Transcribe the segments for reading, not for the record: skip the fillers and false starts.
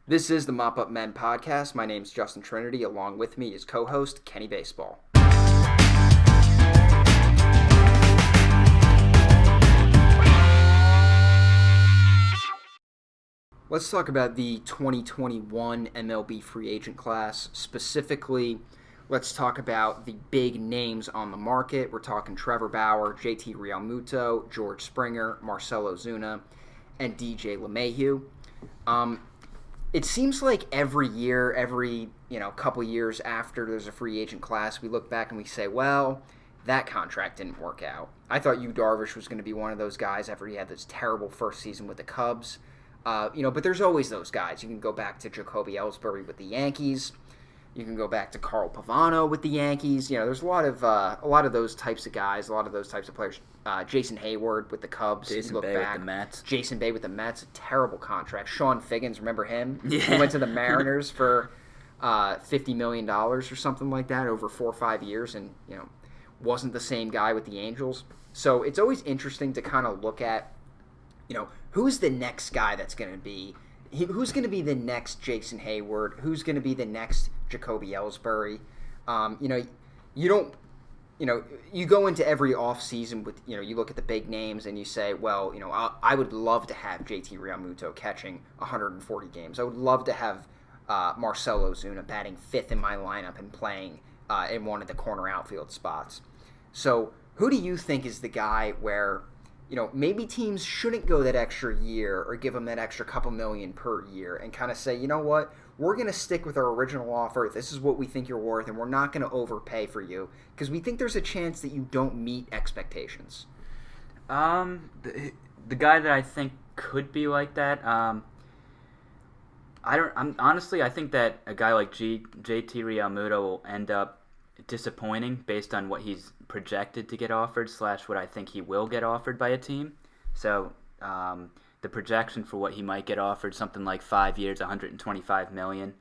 This is the Mop-Up Men podcast. My name's Justin Trinity. Along with me is co-host Kenny Baseball. Let's talk about the 2021 MLB free agent class. Specifically, let's talk about the big names on the market. We're talking Trevor Bauer, JT Realmuto, George Springer, Marcell Ozuna, and DJ LeMahieu. It seems like every year, every couple years after there's a free agent class, we look back and we say, well, that contract didn't work out. I thought Yu Darvish was going to be one of those guys after he had this terrible first season with the Cubs. But there's always those guys. You can go back to Jacoby Ellsbury with the Yankees. You can go back to Carl Pavano with the Yankees. There's a lot of those types of guys, a lot of those types of players. Jason Heyward with the Cubs. Jason Bay with the Mets. Jason Bay with the Mets, a terrible contract. Sean Figgins, remember him? Yeah. He went to the Mariners for $50 million or something like that over 4 or 5 years, and wasn't the same guy with the Angels. So it's always interesting to kind of look at, who's the next guy that's going to be. Who's going to be the next Jason Heyward? Who's going to be the next Jacoby Ellsbury? You go into every offseason with, you look at the big names and you say, well, I would love to have JT Realmuto catching 140 games. I would love to have Marcell Ozuna batting fifth in my lineup and playing in one of the corner outfield spots. So who do you think is the guy where, maybe teams shouldn't go that extra year or give them that extra couple million per year and kind of say, you know what, we're going to stick with our original offer. This is what we think you're worth, and we're not going to overpay for you because we think there's a chance that you don't meet expectations. The guy that I think could be like that, I think that a guy like JT Realmuto will end up disappointing based on what he's projected to get offered / what I think he will get offered by a team. So the projection for what he might get offered, something like 5 years, $125 million.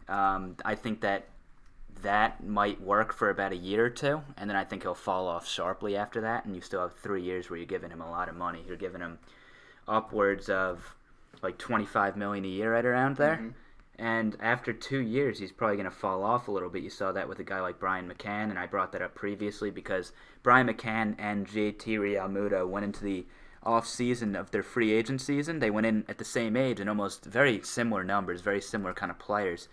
I think that might work for about a year or two, and then I think he'll fall off sharply after that, and you still have 3 years where you're giving him a lot of money. You're giving him upwards of like $25 million a year right around there. Mm-hmm. And after 2 years, he's probably going to fall off a little bit. You saw that with a guy like Brian McCann, and I brought that up previously because Brian McCann and JT Realmuto went into the off-season of their free agent season. They went in at the same age and almost very similar numbers, very similar kind of players.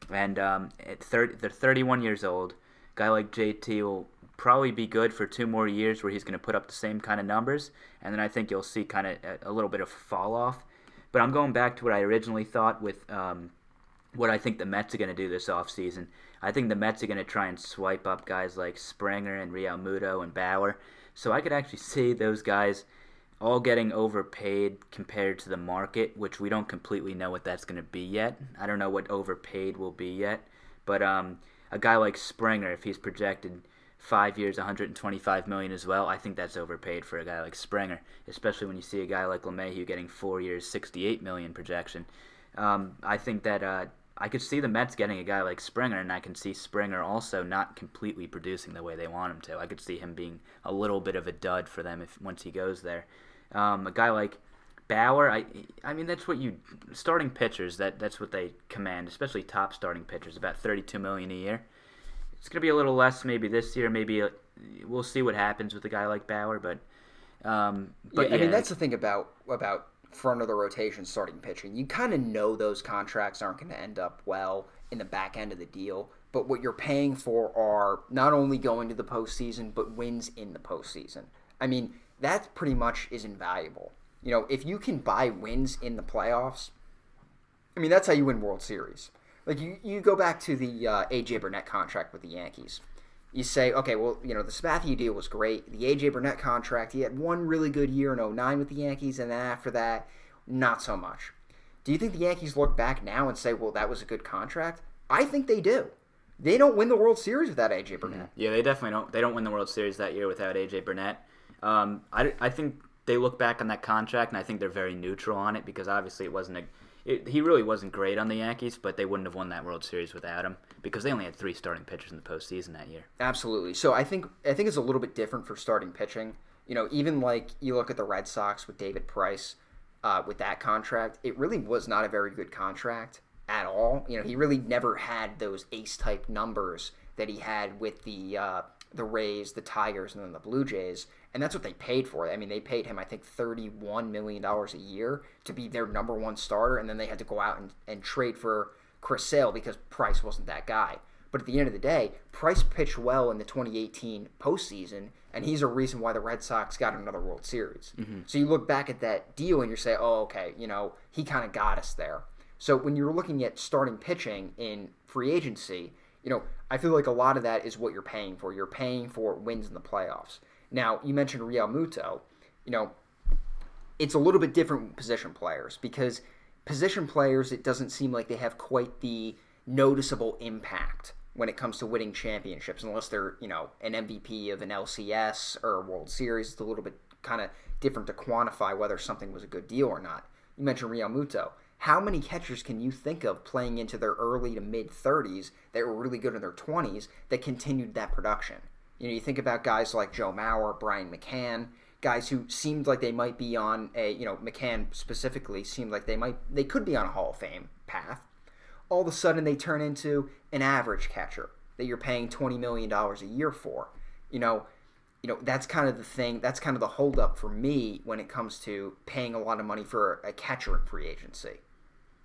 And they're 31 years old. A guy like JT will probably be good for 2 more years where he's going to put up the same kind of numbers, and then I think you'll see kind of a little bit of fall off. But I'm going back to what I originally thought with what I think the Mets are going to do this offseason. I think the Mets are going to try and swipe up guys like Springer and Realmuto and Bauer. So I could actually see those guys all getting overpaid compared to the market, which we don't completely know what that's going to be yet. I don't know what overpaid will be yet. But a guy like Springer, if he's projected 5 years, $125 million as well, I think that's overpaid for a guy like Springer, especially when you see a guy like LeMahieu getting 4 years, $68 million projection. I think that I could see the Mets getting a guy like Springer, and I can see Springer also not completely producing the way they want him to. I could see him being a little bit of a dud for them once he goes there. A guy like Bauer, I mean that's what starting pitchers, that's what they command, especially top starting pitchers, about $32 million a year. It's going to be a little less maybe this year. Maybe we'll see what happens with a guy like Bauer, but I mean that's the thing about front of the rotation starting pitching. You kind of know those contracts aren't going to end up well in the back end of the deal, but what you're paying for are not only going to the postseason, but wins in the postseason. I mean, that pretty much is invaluable. If you can buy wins in the playoffs, I mean, that's how you win World Series. Like, you go back to the A.J. Burnett contract with the Yankees. You say, okay, well, the Sabathia deal was great. The A.J. Burnett contract, he had one really good year in 2009 with the Yankees, and then after that, not so much. Do you think the Yankees look back now and say, well, that was a good contract? I think they do. They don't win the World Series without A.J. Burnett. Yeah, they definitely don't. They don't win the World Series that year without A.J. Burnett. I think they look back on that contract, and I think they're very neutral on it because obviously he really wasn't great on the Yankees, but they wouldn't have won that World Series without him because they only had 3 starting pitchers in the postseason that year. Absolutely. So I think it's a little bit different for starting pitching. Even like you look at the Red Sox with David Price with that contract, it really was not a very good contract at all. He really never had those ace-type numbers that he had with the Rays, the Tigers, and then the Blue Jays. And that's what they paid for. I mean, they paid him, I think, $31 million a year to be their number one starter, and then they had to go out and trade for Chris Sale because Price wasn't that guy. But at the end of the day, Price pitched well in the 2018 postseason, and he's a reason why the Red Sox got another World Series. Mm-hmm. So you look back at that deal and you say, oh, okay, he kind of got us there. So when you're looking at starting pitching in free agency, I feel like a lot of that is what you're paying for. You're paying for wins in the playoffs. Now, you mentioned Realmuto. It's a little bit different with position players because position players, it doesn't seem like they have quite the noticeable impact when it comes to winning championships, unless they're, an MVP of an LCS or a World Series. It's a little bit kind of different to quantify whether something was a good deal or not. You mentioned Realmuto. How many catchers can you think of playing into their early to mid-30s that were really good in their 20s that continued that production? You think about guys like Joe Mauer, Brian McCann, guys who seemed like they might be on a, McCann specifically seemed like they could be on a Hall of Fame path. All of a sudden they turn into an average catcher that you're paying $20 million a year for. That's kind of the thing. That's kind of the holdup for me when it comes to paying a lot of money for a catcher in free agency.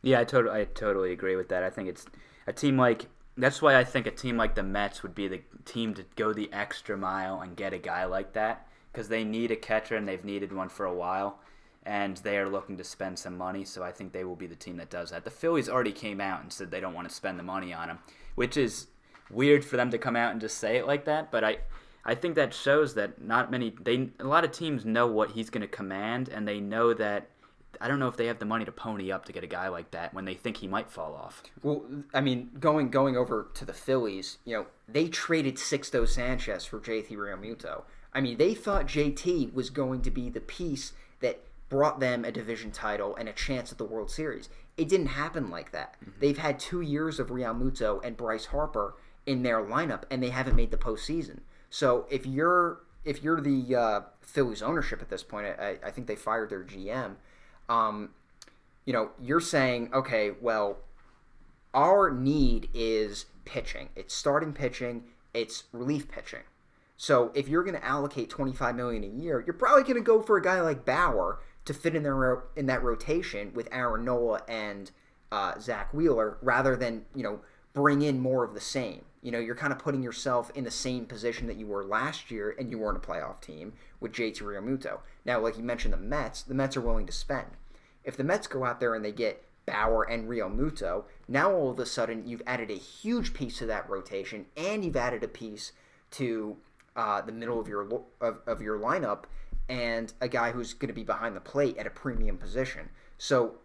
Yeah, I totally agree with that. I think it's a team like that's why I think a team like the Mets would be the team to go the extra mile and get a guy like that because they need a catcher and they've needed one for a while. And they are looking to spend some money, so I think they will be the team that does that. The Phillies already came out and said they don't want to spend the money on him, which is weird for them to come out and just say it like that. But I think that shows that a lot of teams know what he's going to command, and they know that. I don't know if they have the money to pony up to get a guy like that when they think he might fall off. Well, I mean, going over to the Phillies, they traded Sixto Sanchez for JT Realmuto. I mean, they thought JT was going to be the piece that brought them a division title and a chance at the World Series. It didn't happen like that. Mm-hmm. They've had 2 years of Realmuto and Bryce Harper in their lineup, and they haven't made the postseason. So if you're the Phillies ownership at this point, I think they fired their GM. You're saying, okay, well, our need is pitching. It's starting pitching. It's relief pitching. So if you're going to allocate $25 million a year, you're probably going to go for a guy like Bauer to fit in that rotation with Aaron Nola and Zach Wheeler, rather than bring in more of the same. You're kind of putting yourself in the same position that you were last year, and you weren't a playoff team with JT Realmuto. Now, like you mentioned, the Mets are willing to spend. If the Mets go out there and they get Bauer and Realmuto, now all of a sudden you've added a huge piece to that rotation, and you've added a piece to the middle of your lineup, and a guy who's going to be behind the plate at a premium position. So,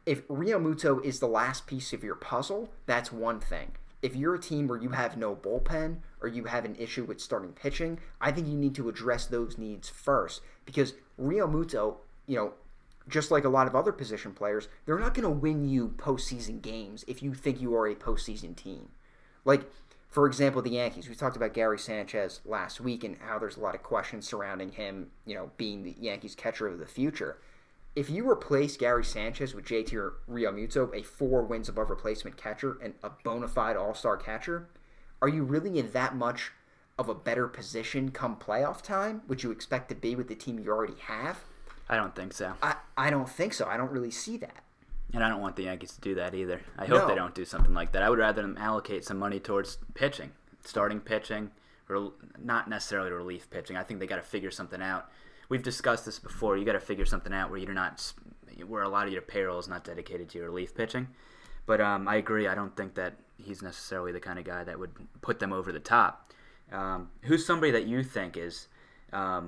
if Realmuto is the last piece of your puzzle, that's one thing. If you're a team where you have no bullpen or you have an issue with starting pitching, I think you need to address those needs first, because Realmuto, just like a lot of other position players, they're not going to win you postseason games if you think you are a postseason team. Like, for example, the Yankees. We talked about Gary Sanchez last week and how there's a lot of questions surrounding him, being the Yankees catcher of the future. If you replace Gary Sanchez with JT Realmuto, a 4 wins above replacement catcher and a bona fide all-star catcher, are you really in that much of a better position come playoff time, which you expect to be with the team you already have? I don't think so. I don't think so. I don't really see that. And I don't want the Yankees to do that either. I hope they don't do something like that. I would rather them allocate some money towards pitching, starting pitching, or not necessarily relief pitching. I think they got to figure something out. We've discussed this before. You got to figure something out where a lot of your payroll is not dedicated to your relief pitching. But I agree. I don't think that he's necessarily the kind of guy that would put them over the top. Who's somebody that you think is a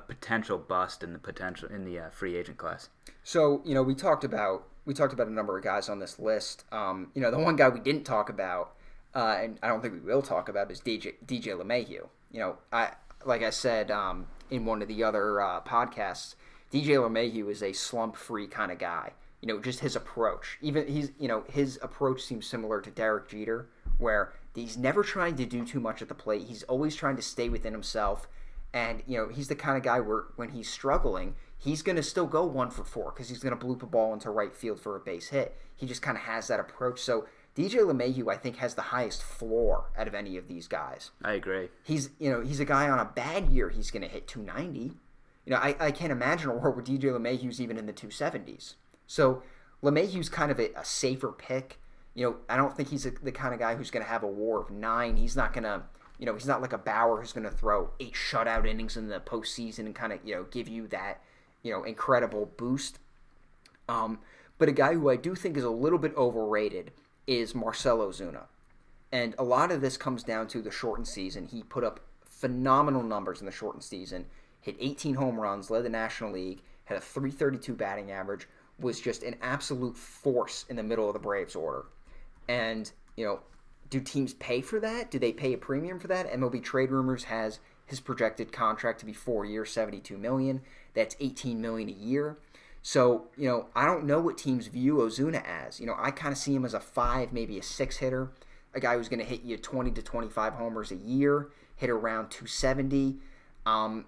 potential bust in the free agent class? So we talked about a number of guys on this list. The one guy we didn't talk about, and I don't think we will talk about, is DJ LeMahieu. Like I said in one of the other podcasts, DJ LeMahieu is a slump-free kind of guy. Just his approach. Even his approach seems similar to Derek Jeter, where he's never trying to do too much at the plate. He's always trying to stay within himself. And, he's the kind of guy where when he's struggling, he's going to still go 1 for 4 because he's going to bloop a ball into right field for a base hit. He just kind of has that approach. So DJ LeMahieu, I think, has the highest floor out of any of these guys. I agree. He's a guy on a bad year, he's going to hit 290. I can't imagine a world where DJ LeMahieu's even in the 270s. So LeMahieu's kind of a safer pick. I don't think he's the kind of guy who's going to have a WAR of 9. He's not going to, he's not like a Bauer who's going to throw 8 shutout innings in the postseason and kind of, give you that, incredible boost. But a guy who I do think is a little bit overrated is Marcell Ozuna. And a lot of this comes down to the shortened season. He put up phenomenal numbers in the shortened season, hit 18 home runs, led the National League, had a .332 batting average, was just an absolute force in the middle of the Braves order. And, do teams pay for that? Do they pay a premium for that? MLB Trade Rumors has his projected contract to be 4 years, $72 million. That's $18 million a year. So, I don't know what teams view Ozuna as. I kind of see him as a 5, maybe a 6 hitter, a guy who's going to hit you 20 to 25 homers a year, hit around 270. I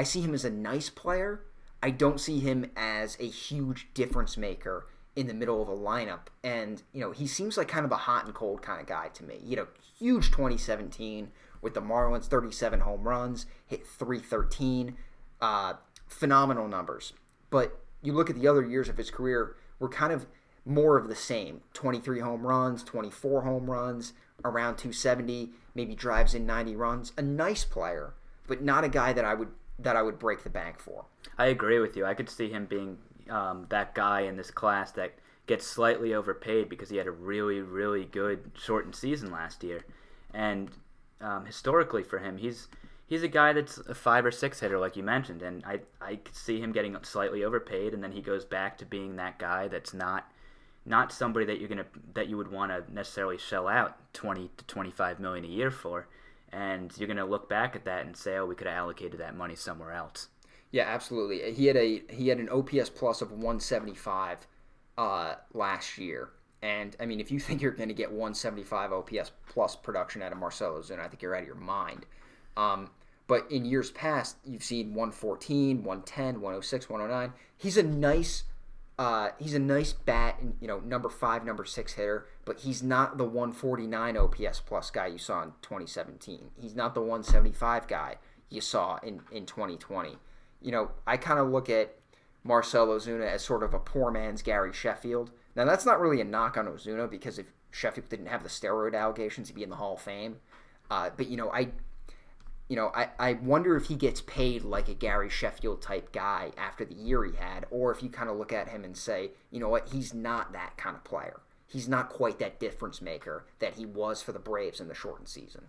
see him as a nice player. I don't see him as a huge difference maker in the middle of a lineup. And, he seems like kind of a hot and cold kind of guy to me. He had a huge 2017 with the Marlins, 37 home runs, hit .313. Phenomenal numbers. But you look at the other years of his career, we're kind of more of the same. 23 home runs, 24 home runs, around 270, maybe drives in 90 runs. A nice player, but not a guy that I would break the bank for. I agree with you. I could see him being that guy in this class that gets slightly overpaid because he had a really, really good shortened season last year. And historically for him, he's a guy that's a 5 or 6 hitter, like you mentioned, and I could see him getting slightly overpaid, and then he goes back to being that guy that's not somebody that you would want to necessarily shell out 20 to 25 million a year for, and you're gonna look back at that and say, oh, we could have allocated that money somewhere else. Yeah, absolutely. He had an OPS plus of 175 last year. And, I mean, if you think you're going to get 175 OPS plus production out of Marcell Ozuna, I think you're out of your mind. But in years past, you've seen 114, 110, 106, 109. He's a nice bat, and, number 5, number 6 hitter, but he's not the 149 OPS plus guy you saw in 2017. He's not the 175 guy you saw in 2020. I kind of look at Marcell Ozuna as sort of a poor man's Gary Sheffield. Now, that's not really a knock on Ozuna, because if Sheffield didn't have the steroid allegations, he'd be in the Hall of Fame. But I wonder if he gets paid like a Gary Sheffield type guy after the year he had, or if you kind of look at him and say, you know what, he's not that kind of player. He's not quite that difference maker that he was for the Braves in the shortened season.